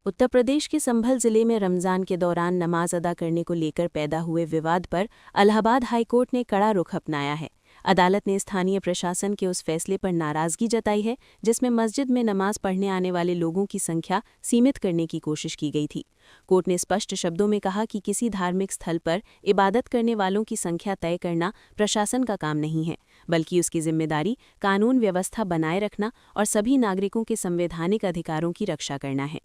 उत्तर प्रदेश के संभल जिले में रमजान के दौरान नमाज अदा करने को लेकर पैदा हुए विवाद पर इलाहाबाद हाईकोर्ट ने कड़ा रुख अपनाया है। अदालत ने स्थानीय प्रशासन के उस फैसले पर नाराजगी जताई है जिसमें मस्जिद में नमाज पढ़ने आने वाले लोगों की संख्या सीमित करने की कोशिश की गई थी। कोर्ट ने स्पष्ट शब्दों में कहा कि किसी धार्मिक स्थल पर इबादत करने वालों की संख्या तय करना प्रशासन का काम नहीं है, बल्कि उसकी जिम्मेदारी कानून व्यवस्था बनाए रखना और सभी नागरिकों के संवैधानिक अधिकारों की रक्षा करना है।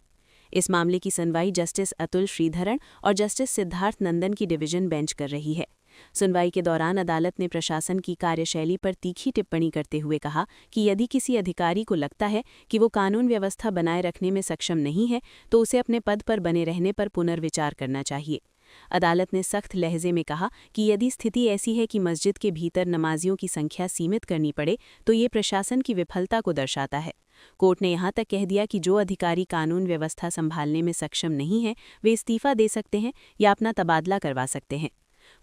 इस मामले की सुनवाई जस्टिस अतुल श्रीधरन और जस्टिस सिद्धार्थ नंदन की डिवीजन बेंच कर रही है। सुनवाई के दौरान अदालत ने प्रशासन की कार्यशैली पर तीखी टिप्पणी करते हुए कहा कि यदि किसी अधिकारी को लगता है कि वो कानून व्यवस्था बनाए रखने में सक्षम नहीं है तो उसे अपने पद पर बने रहने पर पुनर्विचार करना चाहिए। अदालत ने सख्त लहजे में कहा कि यदि स्थिति ऐसी है कि मस्जिद के भीतर नमाजियों की संख्या सीमित करनी पड़े तो ये प्रशासन की विफलता को दर्शाता है। कोर्ट ने यहां तक कह दिया कि जो अधिकारी कानून व्यवस्था संभालने में सक्षम नहीं है वे इस्तीफा दे सकते हैं या अपना तबादला करवा सकते हैं।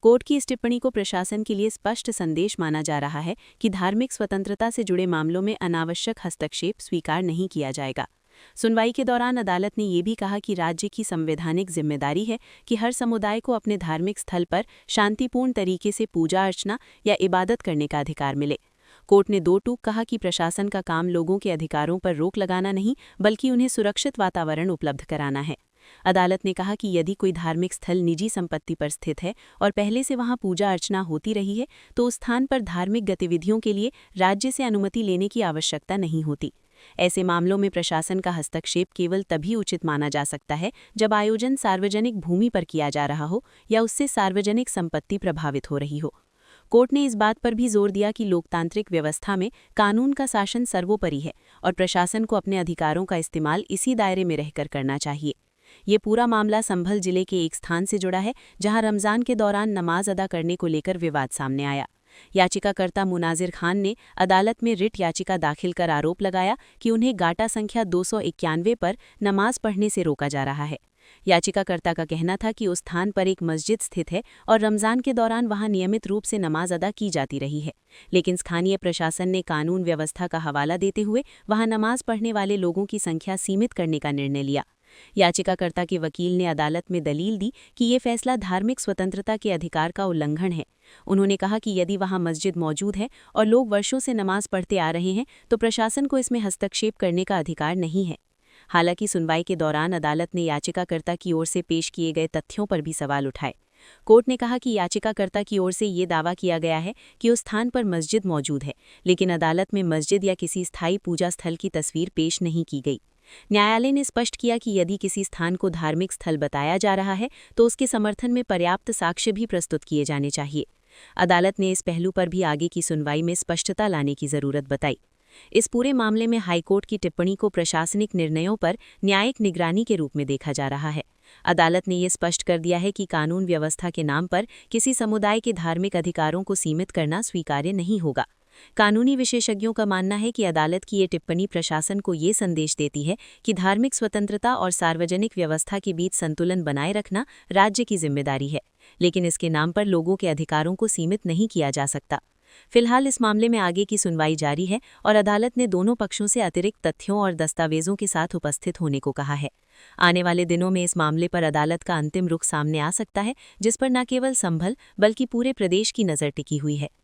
कोर्ट की इस टिप्पणी को प्रशासन के लिए स्पष्ट संदेश माना जा रहा है कि धार्मिक स्वतंत्रता से जुड़े मामलों में अनावश्यक हस्तक्षेप स्वीकार नहीं किया जाएगा। सुनवाई के दौरान अदालत ने ये भी कहा कि राज्य की संवैधानिक जिम्मेदारी है कि हर समुदाय को अपने धार्मिक स्थल पर शांतिपूर्ण तरीके से पूजा अर्चना या इबादत करने का अधिकार मिले। कोर्ट ने दो टूक कहा कि प्रशासन का काम लोगों के अधिकारों पर रोक लगाना नहीं बल्कि उन्हें सुरक्षित वातावरण उपलब्ध कराना है। अदालत ने कहा कि यदि कोई धार्मिक स्थल निजी संपत्ति पर स्थित है और पहले से वहां पूजा अर्चना होती रही है तो उस स्थान पर धार्मिक गतिविधियों के लिए राज्य से अनुमति लेने की आवश्यकता नहीं होती। ऐसे मामलों में प्रशासन का हस्तक्षेप केवल तभी उचित माना जा सकता है जब आयोजन सार्वजनिक भूमि पर किया जा रहा हो या उससे सार्वजनिक संपत्ति प्रभावित हो रही हो। कोर्ट ने इस बात पर भी जोर दिया कि लोकतांत्रिक व्यवस्था में कानून का शासन सर्वोपरि है और प्रशासन को अपने अधिकारों का इस्तेमाल इसी दायरे में रहकर करना चाहिए। ये पूरा मामला संभल जिले के एक स्थान से जुड़ा है जहां रमजान के दौरान नमाज अदा करने को लेकर विवाद सामने आया। याचिकाकर्ता मुनाजिर खान ने अदालत में रिट याचिका दाखिल कर आरोप लगाया कि उन्हें गाटा संख्या 291 पर नमाज पढ़ने से रोका जा रहा है। याचिकाकर्ता का कहना था कि उस स्थान पर एक मस्जिद स्थित है और रमजान के दौरान वहां नियमित रूप से नमाज अदा की जाती रही है, लेकिन स्थानीय प्रशासन ने कानून व्यवस्था का हवाला देते हुए वहां नमाज पढ़ने वाले लोगों की संख्या सीमित करने का निर्णय लिया। याचिकाकर्ता के वकील ने अदालत में दलील दी कि ये फैसला धार्मिक स्वतंत्रता के अधिकार का उल्लंघन है। उन्होंने कहा कि यदि वहां मस्जिद मौजूद है और लोग वर्षों से नमाज पढ़ते आ रहे हैं तो प्रशासन को इसमें हस्तक्षेप करने का अधिकार नहीं है। हालांकि सुनवाई के दौरान अदालत ने याचिकाकर्ता की ओर से पेश किए गए तथ्यों पर भी सवाल उठाए। कोर्ट ने कहा कि याचिकाकर्ता की ओर से ये दावा किया गया है कि उस स्थान पर मस्जिद मौजूद है, लेकिन अदालत में मस्जिद या किसी स्थायी पूजा स्थल की तस्वीर पेश नहीं की गई। न्यायालय ने स्पष्ट किया कि यदि किसी स्थान को धार्मिक स्थल बताया जा रहा है तो उसके समर्थन में पर्याप्त साक्ष्य भी प्रस्तुत किए जाने चाहिए। अदालत ने इस पहलू पर भी आगे की सुनवाई में स्पष्टता लाने की जरूरत बताई। इस पूरे मामले में हाईकोर्ट की टिप्पणी को प्रशासनिक निर्णयों पर न्यायिक निगरानी के रूप में देखा जा रहा है। अदालत ने ये स्पष्ट कर दिया है कि कानून व्यवस्था के नाम पर किसी समुदाय के धार्मिक अधिकारों को सीमित करना स्वीकार्य नहीं होगा। कानूनी विशेषज्ञों का मानना है कि अदालत की ये टिप्पणी प्रशासन को ये संदेश देती है कि धार्मिक स्वतंत्रता और सार्वजनिक व्यवस्था के बीच संतुलन बनाए रखना राज्य की जिम्मेदारी है, लेकिन इसके नाम पर लोगों के अधिकारों को सीमित नहीं किया जा सकता। फिलहाल इस मामले में आगे की सुनवाई जारी है और अदालत ने दोनों पक्षों से अतिरिक्त तथ्यों और दस्तावेजों के साथ उपस्थित होने को कहा है। आने वाले दिनों में इस मामले पर अदालत का अंतिम रुख सामने आ सकता है, जिस पर न केवल संभल बल्कि पूरे प्रदेश की नज़र टिकी हुई है।